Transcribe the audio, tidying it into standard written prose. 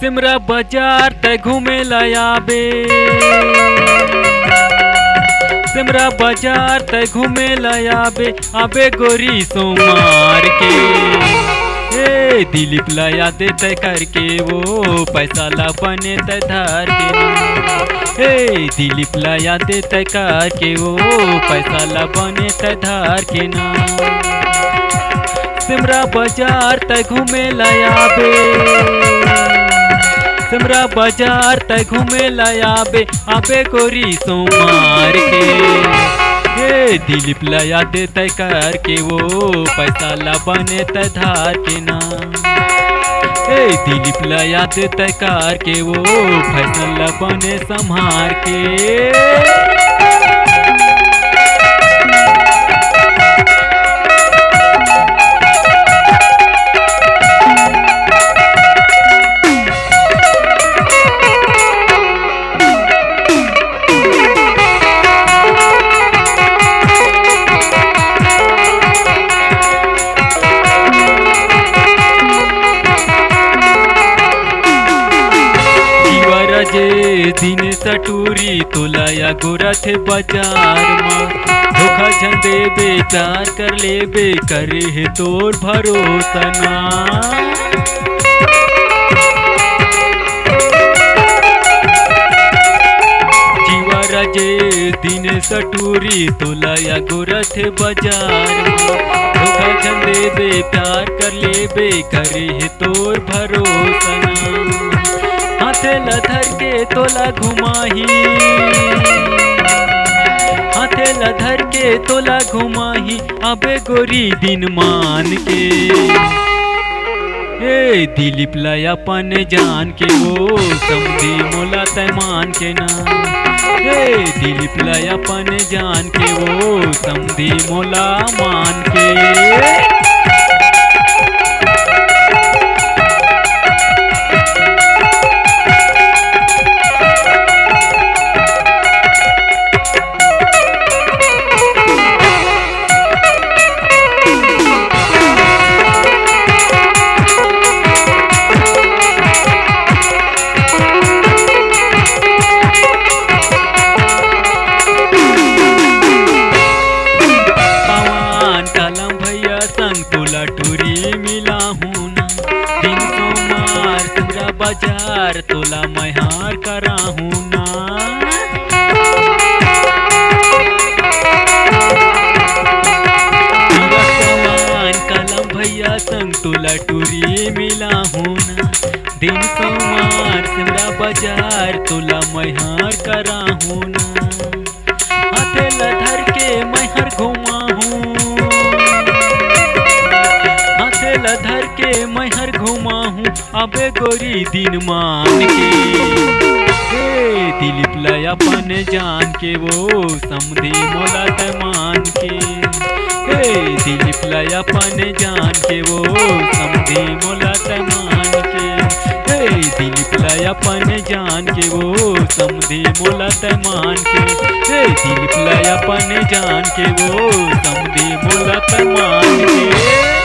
सिमरा बाजार ते घूमे लायाबे, सिमरा बाजार ते घूमे लायाबे, आबे गोरी सोमार के। ए दिलीप लाया दे तय करके वो पैसा ला बने तय धार के। ए दिलीप लाया दे तय करके वो पैसा ला बने तय धार के ना। सिमरा बाजार तय घूमे लायाबे, सिमरा बाजार तय घूमे लायाबे, आबे गोरी सोमार के। ए दिलीप लाया दे तय करके वो पैसा ला बने तय धार के ना। ए दिलीप लाया दे तय करके वो पैसा ला बने संभार के। जे दिन सटूरी तोलाया गोरा थे बाजार में, धोखा झंडे बेचार कर लेबे करे है तोर भरोसा ना। जीवा राजे दिन सटूरी तोलाया गोरा थे बाजार में, धोखा झंडे बेचार कर लेबे करे है तोर भरोसा ना। हाथे लधर के तोला घुमाही, हाथे लधर के तोला घुमाही, अबे गोरी दिन मान के। ए दिलीप लाया अपन जान के वो समझी मोला तय मान के ना। ए दिलीप लाया अपन जान के वो समझी मोला मान के। तोला टूरी मिला हूँ ना, दिन सोमार सिमरा बाजार तोला मैहार करा हूँ ना। कलम भैया संग तोला टूरी मिला हूँ ना, दिन सोमार सिमरा बाजार तोला मैहार करा हूँ ना। हाथे लधर के मैहर घुमा हूँ, लधर के मैहर घुमा हूँ, अबे गोरी दिन मान के। ए दिलीप लाया अपन जान के वो समझी मोला तय मान के। ए दिलीप लाया अपन जान के वो समझी मोला तय मान के। ए दिलीप लाया अपन जान के वो समझी मोला तय मान के। ए दिलीप लाया अपन जान के वो समझी मोला तय मान के।